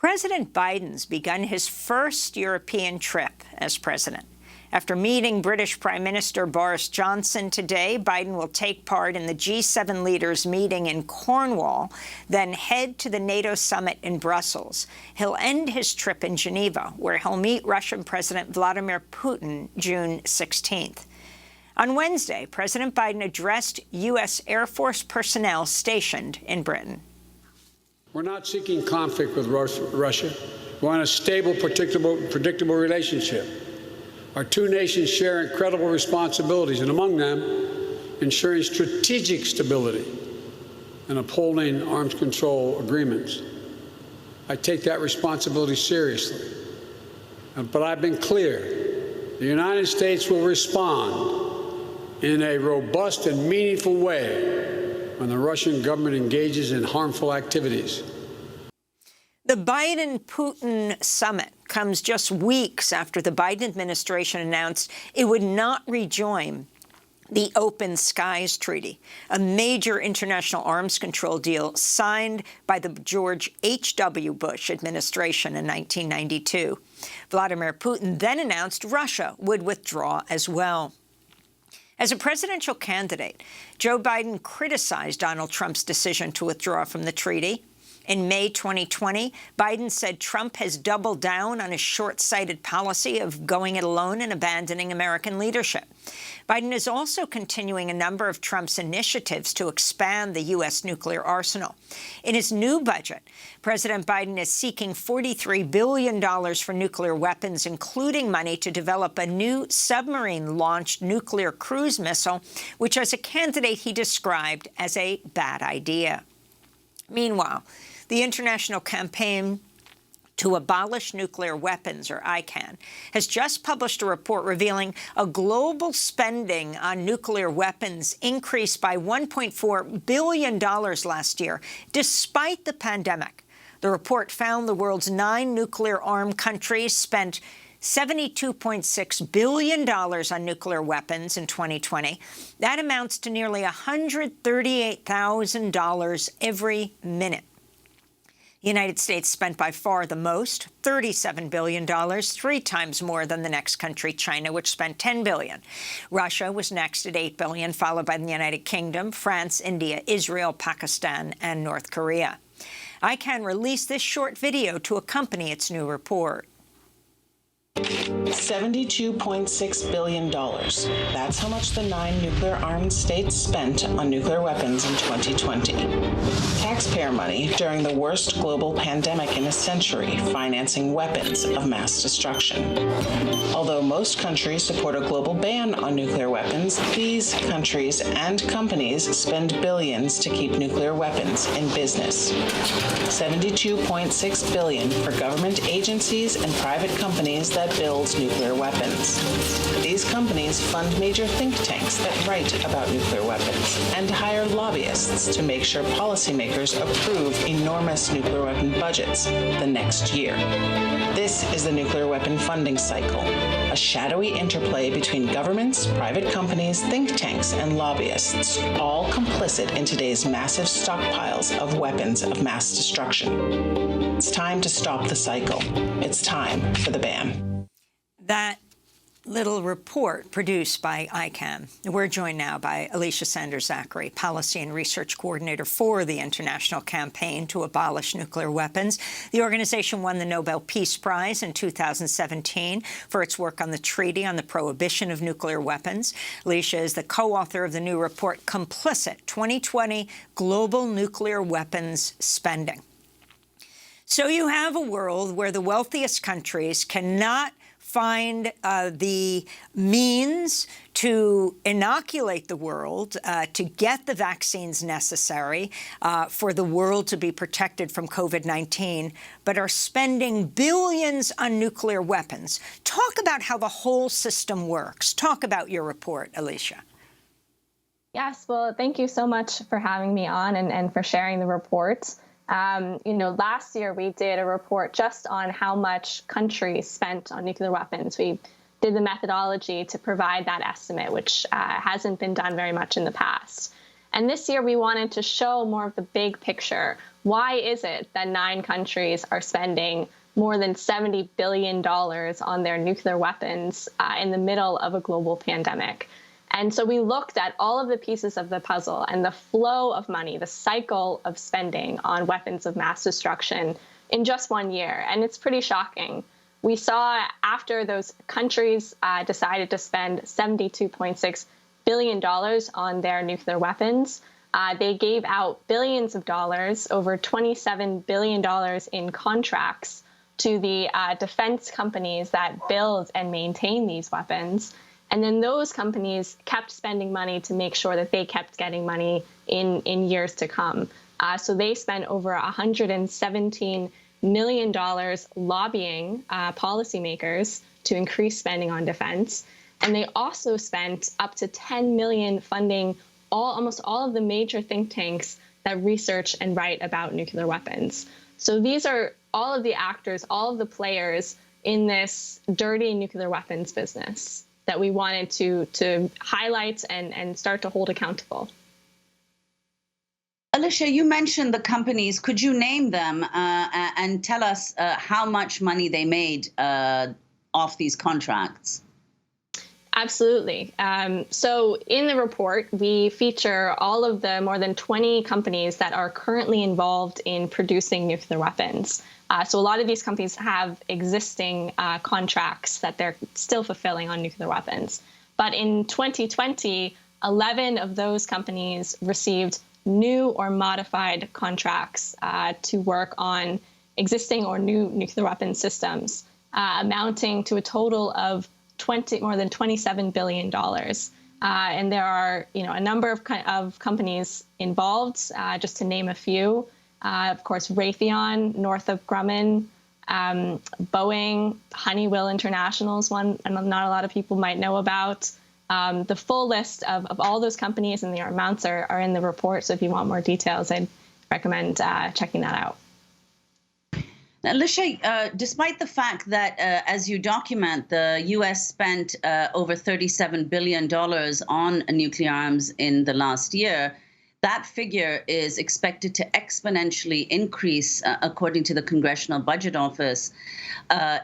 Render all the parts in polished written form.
President Biden's begun his first European trip as president. After meeting British Prime Minister Boris Johnson today, Biden will take part in the G7 leaders meeting in Cornwall, then head to the NATO summit in Brussels. He'll end his trip in Geneva, where he'll meet Russian President Vladimir Putin June 16th. On Wednesday, President Biden addressed U.S. Air Force personnel stationed in Britain. We're not seeking conflict with Russia. We want a stable, predictable relationship. Our two nations share incredible responsibilities, and among them, ensuring strategic stability and upholding arms control agreements. I take that responsibility seriously. But I've been clear, the United States will respond in a robust and meaningful way when the Russian government engages in harmful activities. The Biden-Putin summit comes just weeks after the Biden administration announced it would not rejoin the Open Skies Treaty, a major international arms control deal signed by the George H.W. Bush administration in 1992. Vladimir Putin then announced Russia would withdraw as well. As a presidential candidate, Joe Biden criticized Donald Trump's decision to withdraw from the treaty. In May 2020, Biden said Trump has doubled down on his short-sighted policy of going it alone and abandoning American leadership. Biden is also continuing a number of Trump's initiatives to expand the U.S. nuclear arsenal. In his new budget, President Biden is seeking $43 billion for nuclear weapons, including money to develop a new submarine-launched nuclear cruise missile, which as a candidate he described as a bad idea. Meanwhile, the International Campaign to Abolish Nuclear Weapons, or ICAN, has just published a report revealing a global spending on nuclear weapons increased by $1.4 billion last year, despite the pandemic. The report found the world's 9 nuclear-armed countries spent $72.6 billion on nuclear weapons in 2020. That amounts to nearly $138,000 every minute. The United States spent by far the most, $37 billion, 3 times more than the next country, China, which spent $10 billion. Russia was next at $8 billion, followed by the United Kingdom, France, India, Israel, Pakistan, and North Korea. ICAN released this short video to accompany its new report. $72.6 billion. That's how much the 9 nuclear-armed states spent on nuclear weapons in 2020. Taxpayer money during the worst global pandemic in a century, financing weapons of mass destruction. Although most countries support a global ban on nuclear weapons, these countries and companies spend billions to keep nuclear weapons in business. $72.6 billion for government agencies and private companies that build nuclear weapons. These companies fund major think tanks that write about nuclear weapons and hire lobbyists to make sure policymakers approve enormous nuclear weapon budgets the next year. This is the nuclear weapon funding cycle, a shadowy interplay between governments, private companies, think tanks, and lobbyists, all complicit in today's massive stockpiles of weapons of mass destruction. It's time to stop the cycle. It's time for the ban. That little report produced by ICAN. We're joined now by Alicia Sanders-Zakre, Policy and Research Coordinator for the International Campaign to Abolish Nuclear Weapons. The organization won the Nobel Peace Prize in 2017 for its work on the Treaty on the Prohibition of Nuclear Weapons. Alicia is the co-author of the new report, Complicit, 2020 Global Nuclear Weapons Spending. So you have a world where the wealthiest countries cannot find the means to inoculate the world, to get the vaccines necessary for the world to be protected from COVID-19, but are spending billions on nuclear weapons. Talk about how the whole system works. Talk about your report, Alicia. Yes, well, thank you so much for having me on and for sharing the report. Last year we did a report just on how much countries spent on nuclear weapons. We did the methodology to provide that estimate, which hasn't been done very much in the past. And this year, we wanted to show more of the big picture. Why is it that 9 countries are spending more than $70 billion on their nuclear weapons in the middle of a global pandemic? And so we looked at all of the pieces of the puzzle and the flow of money, the cycle of spending on weapons of mass destruction in just 1 year. And it's pretty shocking. We saw after those countries decided to spend $72.6 billion on their nuclear weapons, they gave out billions of dollars, over $27 billion in contracts to the defense companies that build and maintain these weapons. And then those companies kept spending money to make sure that they kept getting money in years to come. So they spent over $117 million lobbying policymakers to increase spending on defense. And they also spent up to $10 million funding almost all of the major think tanks that research and write about nuclear weapons. So these are all of the actors, all of the players in this dirty nuclear weapons business that we wanted to highlight and start to hold accountable. Alicia, you mentioned the companies. Could you name them and tell us how much money they made off these contracts? Absolutely. So in the report, we feature all of the more than 20 companies that are currently involved in producing nuclear weapons. So a lot of these companies have existing contracts that they're still fulfilling on nuclear weapons. But in 2020, 11 of those companies received new or modified contracts to work on existing or new nuclear weapon systems, amounting to a total of more than $27 billion. And there are, a number of companies involved, just to name a few. Of course, Raytheon, Northrop Grumman, Boeing, Honeywell International is one and not a lot of people might know about. The full list of all those companies and their amounts are in the report. So if you want more details, I'd recommend checking that out. Now, Alicia, despite the fact that, as you document, the U.S. spent over $37 billion on nuclear arms in the last year, that figure is expected to exponentially increase, according to the Congressional Budget Office,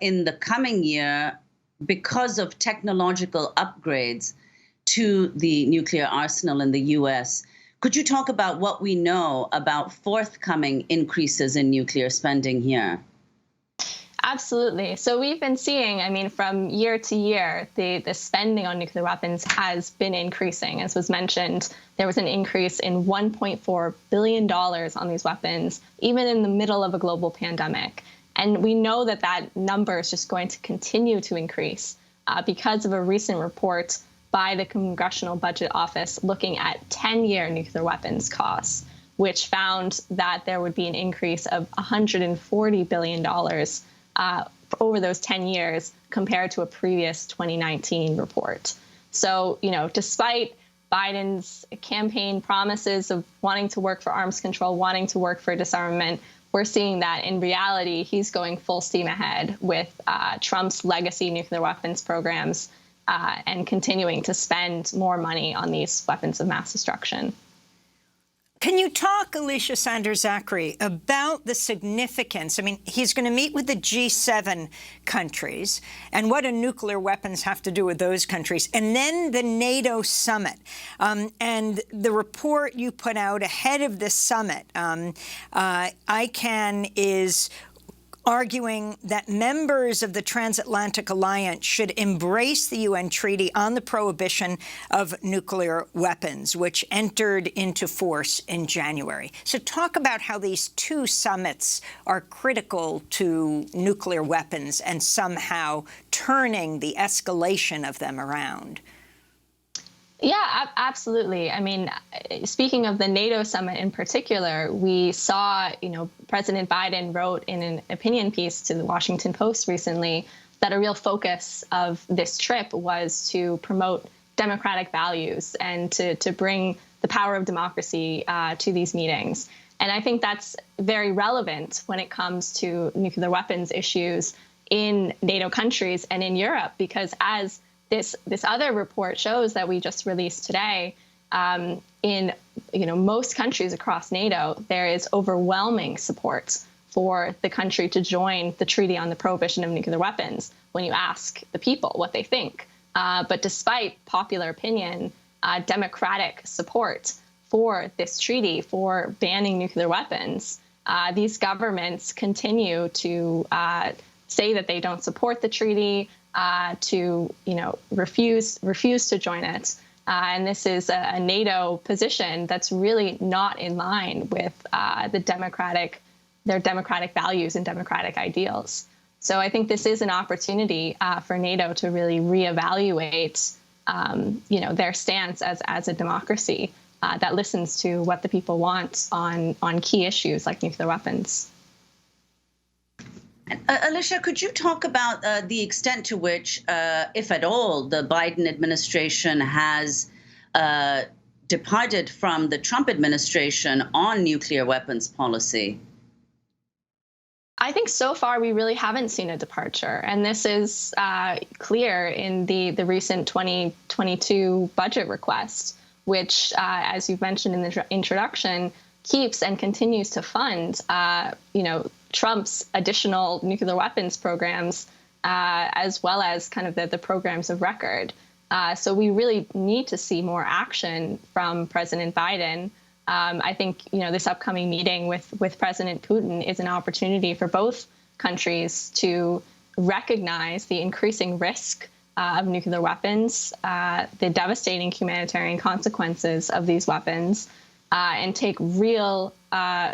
in the coming year because of technological upgrades to the nuclear arsenal in the U.S. Could you talk about what we know about forthcoming increases in nuclear spending here? Absolutely. So we've been seeing, from year to year, the spending on nuclear weapons has been increasing. As was mentioned, there was an increase in $1.4 billion on these weapons, even in the middle of a global pandemic. And we know that that number is just going to continue to increase because of a recent report by the Congressional Budget Office looking at 10-year nuclear weapons costs, which found that there would be an increase of $140 billion over those 10 years compared to a previous 2019 report. So, despite Biden's campaign promises of wanting to work for arms control, wanting to work for disarmament, we're seeing that in reality, he's going full steam ahead with Trump's legacy nuclear weapons programs and continuing to spend more money on these weapons of mass destruction. Can you talk, Alicia Sanders-Zakre, about the significance? He's going to meet with the G7 countries, and what do nuclear weapons have to do with those countries? And then the NATO summit. And the report you put out ahead of the summit, ICAN is arguing that members of the Transatlantic Alliance should embrace the UN Treaty on the Prohibition of Nuclear Weapons, which entered into force in January. So talk about how these two summits are critical to nuclear weapons and somehow turning the escalation of them around. Yeah, absolutely. Speaking of the NATO summit in particular, we saw, President Biden wrote in an opinion piece to the Washington Post recently that a real focus of this trip was to promote democratic values and to bring the power of democracy to these meetings. And I think that's very relevant when it comes to nuclear weapons issues in NATO countries and in Europe, because as this other report shows that we just released today, in most countries across NATO, there is overwhelming support for the country to join the Treaty on the Prohibition of Nuclear Weapons when you ask the people what they think. But despite popular opinion, democratic support for this treaty, for banning nuclear weapons, these governments continue to say that they don't support the treaty, to refuse to join it. And this is a NATO position that's really not in line with their democratic values and democratic ideals. So I think this is an opportunity for NATO to really reevaluate, their stance as a democracy that listens to what the people want on key issues like nuclear weapons. Alicia, could you talk about the extent to which, if at all, the Biden administration has departed from the Trump administration on nuclear weapons policy? I think so far we really haven't seen a departure, and this is clear in the recent 2022 budget request, which, as you've mentioned in the introduction, keeps and continues to fund, Trump's additional nuclear weapons programs, as well as kind of the programs of record. So we really need to see more action from President Biden. I think, this upcoming meeting with President Putin is an opportunity for both countries to recognize the increasing risk of nuclear weapons, the devastating humanitarian consequences of these weapons, and take real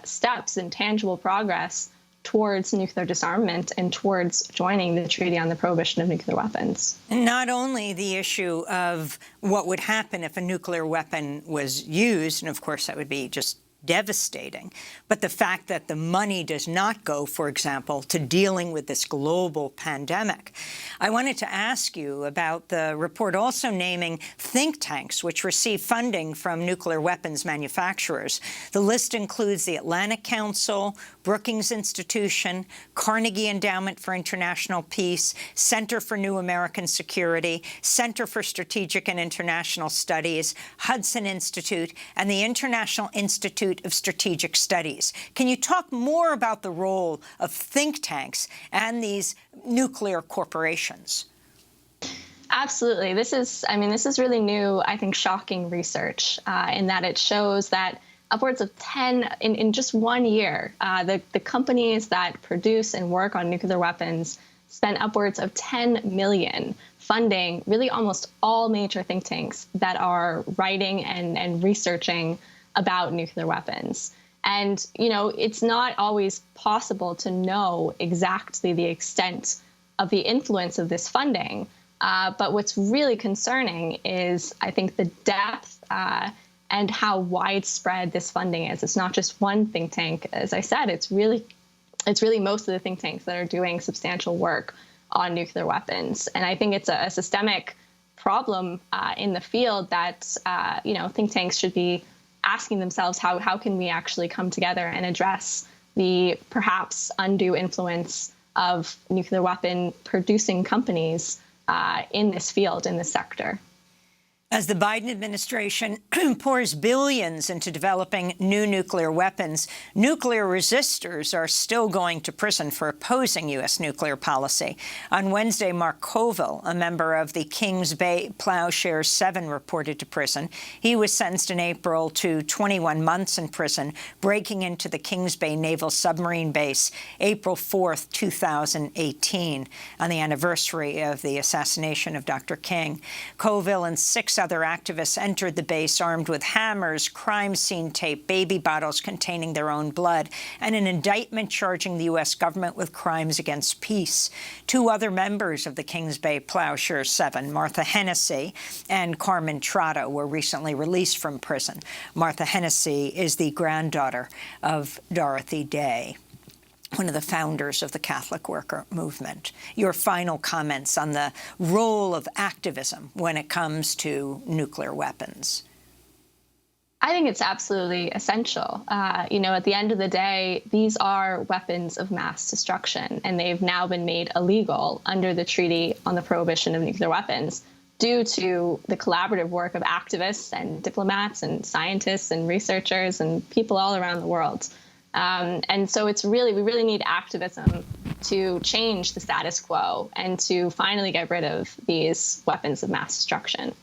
steps and tangible progress towards nuclear disarmament and towards joining the Treaty on the Prohibition of Nuclear Weapons. And not only the issue of what would happen if a nuclear weapon was used, and of course that would be just devastating, but the fact that the money does not go, for example, to dealing with this global pandemic. I wanted to ask you about the report also naming think tanks which receive funding from nuclear weapons manufacturers. The list includes the Atlantic Council, Brookings Institution, Carnegie Endowment for International Peace, Center for New American Security, Center for Strategic and International Studies, Hudson Institute, and the International Institute of Strategic Studies. Can you talk more about the role of think tanks and these nuclear corporations? Absolutely. This is really new, I think, shocking research in that it shows that upwards of 10, in just 1 year, the companies that produce and work on nuclear weapons spent upwards of $10 million funding really almost all major think tanks that are writing and researching about nuclear weapons. And, it's not always possible to know exactly the extent of the influence of this funding. But what's really concerning is, I think, the depth and how widespread this funding is. It's not just one think tank. As I said, it's really most of the think tanks that are doing substantial work on nuclear weapons. And I think it's a systemic problem in the field that, think tanks should be asking themselves how can we actually come together and address the perhaps undue influence of nuclear weapon producing companies in this field, in this sector. As the Biden administration pours billions into developing new nuclear weapons, nuclear resistors are still going to prison for opposing U.S. nuclear policy. On Wednesday, Mark Colville, a member of the Kings Bay Plowshares 7, reported to prison. He was sentenced in April to 21 months in prison, breaking into the Kings Bay Naval Submarine Base April 4th, 2018, on the anniversary of the assassination of Dr. King. Colville and 6 other activists entered the base armed with hammers, crime scene tape, baby bottles containing their own blood, and an indictment charging the U.S. government with crimes against peace. 2 other members of the Kings Bay Plowshares 7, Martha Hennessy and Carmen Trotta, were recently released from prison. Martha Hennessy is the granddaughter of Dorothy Day, one of the founders of the Catholic worker movement. Your final comments on the role of activism when it comes to nuclear weapons. I think it's absolutely essential. At the end of the day, these are weapons of mass destruction, and they've now been made illegal under the Treaty on the Prohibition of Nuclear Weapons. due to the collaborative work of activists and diplomats and scientists and researchers and people all around the world. And so we really need activism to change the status quo and to finally get rid of these weapons of mass destruction.